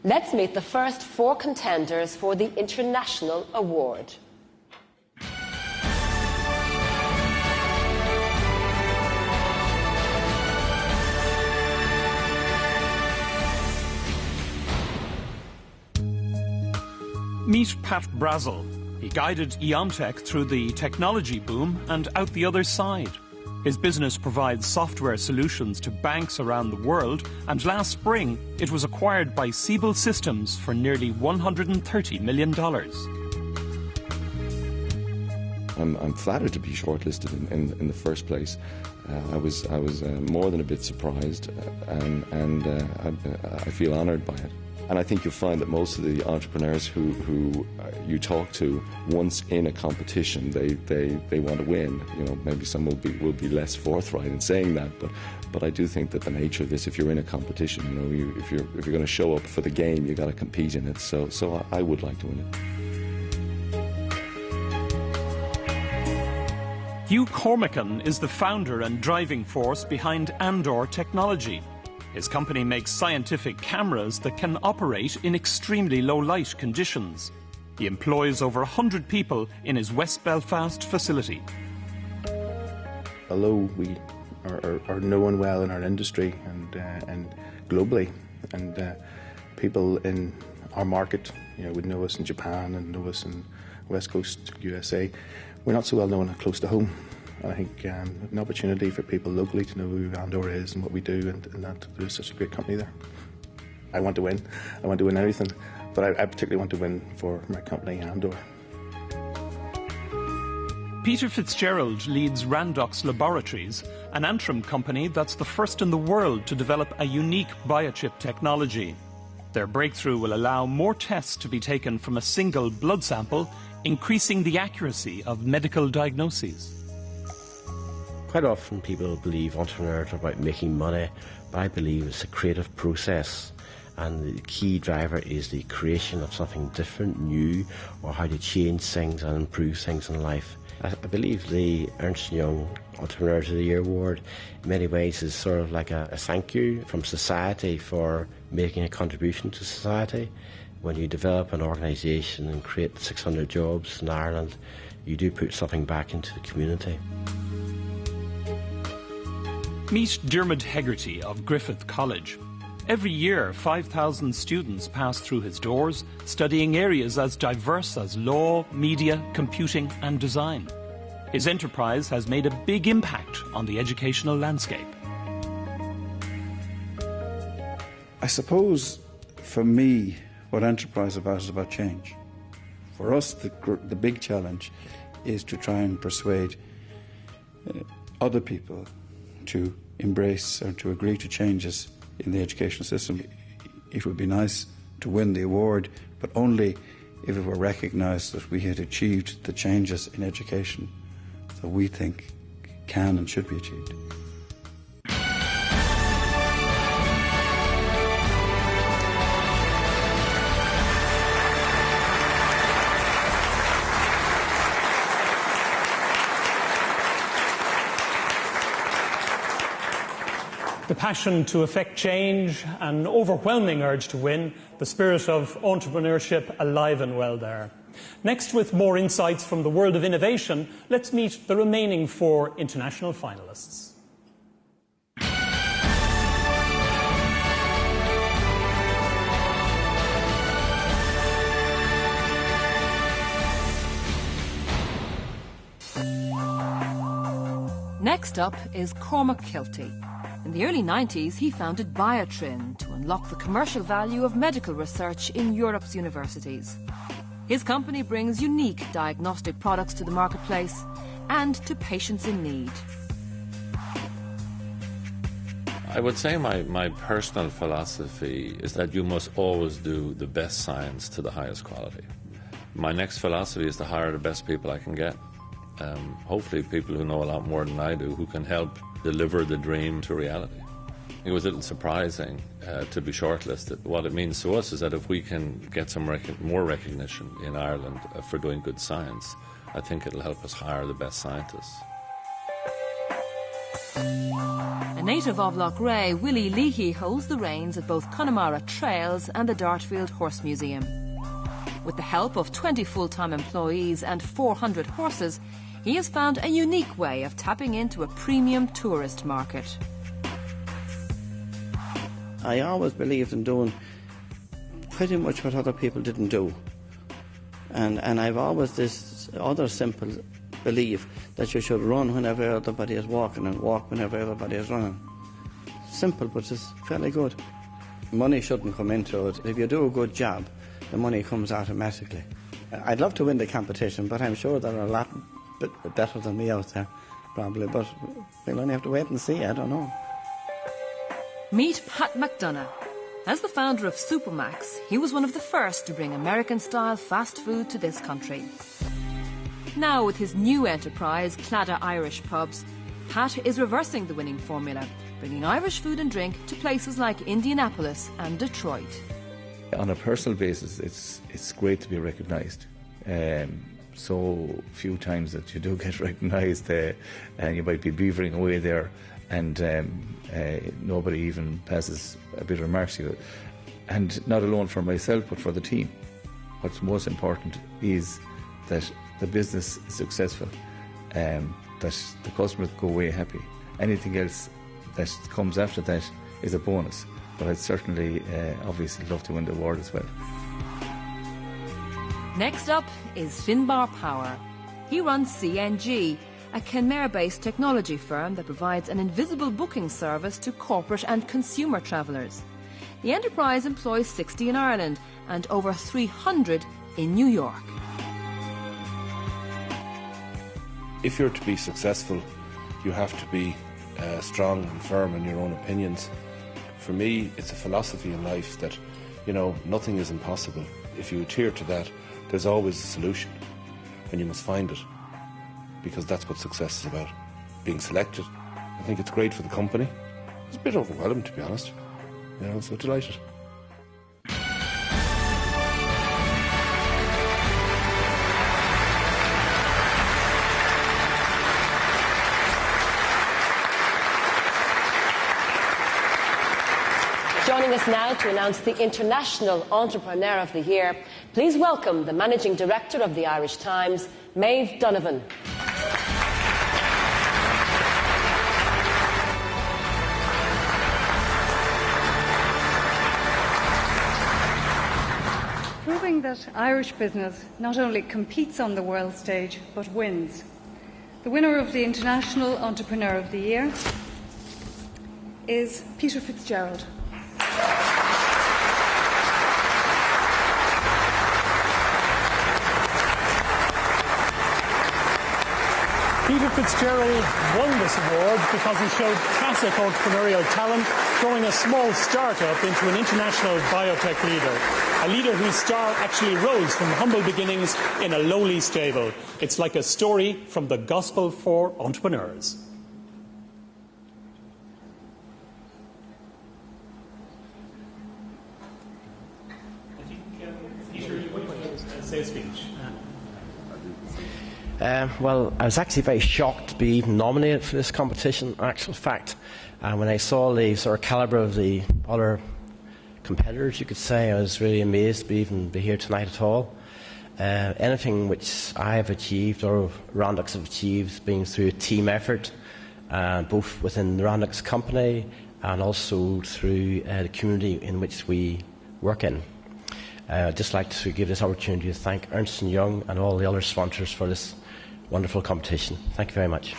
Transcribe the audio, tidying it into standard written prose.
Let's meet the first 4 contenders for the International Award. Meet Pat Brazel. He guided Eontech through the technology boom and out the other side. His business provides software solutions to banks around the world, and last spring it was acquired by Siebel Systems for nearly $130 million. I'm flattered to be shortlisted in the first place. I was more than a bit surprised, and I feel honoured by it. And I think you'll find that most of the entrepreneurs who you talk to, once in a competition, they want to win. You know, maybe some will be less forthright in saying that, but I do think that the nature of this, if you're in a competition, you know, if you're going to show up for the game, you got to compete in it. So I would like to win it. Hugh Cormican is the founder and driving force behind Andor Technology. His company makes scientific cameras that can operate in extremely low light conditions. He employs over 100 people in his West Belfast facility. Although we are known well in our industry and globally, and people in our market, you know, would know us in Japan and know us in West Coast USA, we're not so well known close to home. And I think an opportunity for people locally to know who Andor is and what we do, and that there's such a great company there. I want to win. I want to win anything, but I particularly want to win for my company, Andor. Peter Fitzgerald leads Randox Laboratories, an Antrim company that's the first in the world to develop a unique biochip technology. Their breakthrough will allow more tests to be taken from a single blood sample, increasing the accuracy of medical diagnoses. Quite often people believe entrepreneurs are about making money, but I believe it's a creative process, and the key driver is the creation of something different, new, or how to change things and improve things in life. I believe the Ernst & Young Entrepreneurs of the Year Award in many ways is sort of like a thank you from society for making a contribution to society. When you develop an organisation and create 600 jobs in Ireland, you do put something back into the community. Meet Dermot Hegarty of Griffith College. Every year, 5,000 students pass through his doors, studying areas as diverse as law, media, computing and design. His enterprise has made a big impact on the educational landscape. I suppose, for me, what enterprise is about change. For us, the big challenge is to try and persuade other people to embrace or to agree to changes in the education system. It would be nice to win the award, but only if it were recognised that we had achieved the changes in education that we think can and should be achieved. The passion to effect change, an overwhelming urge to win, the spirit of entrepreneurship alive and well there. Next, with more insights from the world of innovation, let's meet the remaining 4 international finalists. Next up is Cormac Kilty. In the early 90s, he founded Biotrin to unlock the commercial value of medical research in Europe's universities. His company brings unique diagnostic products to the marketplace and to patients in need. I would say my personal philosophy is that you must always do the best science to the highest quality. My next philosophy is to hire the best people I can get. Hopefully people who know a lot more than I do, who can help deliver the dream to reality. It was a little surprising to be shortlisted. What it means to us is that if we can get some more recognition in Ireland for doing good science, I think it'll help us hire the best scientists. A native of Loughrea, Willie Leahy holds the reins at both Connemara Trails and the Dartfield Horse Museum. With the help of 20 full-time employees and 400 horses, he has found a unique way of tapping into a premium tourist market. I always believed in doing pretty much what other people didn't do. And I've always this other simple belief that you should run whenever everybody is walking and walk whenever everybody is running. Simple, but it's fairly good. Money shouldn't come into it. If you do a good job, the money comes automatically. I'd love to win the competition, but I'm sure there are a lot better than me out there, probably. But we'll only have to wait and see, I don't know. Meet Pat McDonough. As the founder of Supermax, he was one of the first to bring American-style fast food to this country. Now, with his new enterprise, Claddagh Irish Pubs, Pat is reversing the winning formula, bringing Irish food and drink to places like Indianapolis and Detroit. On a personal basis, it's great to be recognised. So few times that you do get recognised, and you might be beavering away there, and nobody even passes a bit of remarks to you. And not alone for myself, but for the team. What's most important is that the business is successful, that the customers go away happy. Anything else that comes after that is a bonus. But I'd certainly, obviously, love to win the award as well. Next up is Finbar Power. He runs CNG, a Kenmare-based technology firm that provides an invisible booking service to corporate and consumer travellers. The enterprise employs 60 in Ireland and over 300 in New York. If you're to be successful, you have to be strong and firm in your own opinions. For me, it's a philosophy in life that, nothing is impossible. If you adhere to that, there's always a solution, and you must find it, because that's what success is about, being selected. I think it's great for the company. It's a bit overwhelming, to be honest. So delighted. Joining us now to announce the International Entrepreneur of the Year, please welcome the Managing Director of the Irish Times, Maeve Donovan. Proving that Irish business not only competes on the world stage, but wins. The winner of the International Entrepreneur of the Year is Peter Fitzgerald. Peter Fitzgerald won this award because he showed classic entrepreneurial talent, growing a small start-up into an international biotech leader. A leader whose star actually rose from humble beginnings in a lowly stable. It's like a story from the gospel for entrepreneurs. Say a speech. Well, I was actually very shocked to be even nominated for this competition. In actual fact, when I saw the sort of calibre of the other competitors, you could say, I was really amazed to even be here tonight at all. Anything which I have achieved or Randox have achieved has been through a team effort, both within the Randox company and also through the community in which we work in. I'd just like to give this opportunity to thank Ernst & Young and all the other sponsors for this wonderful competition. Thank you very much.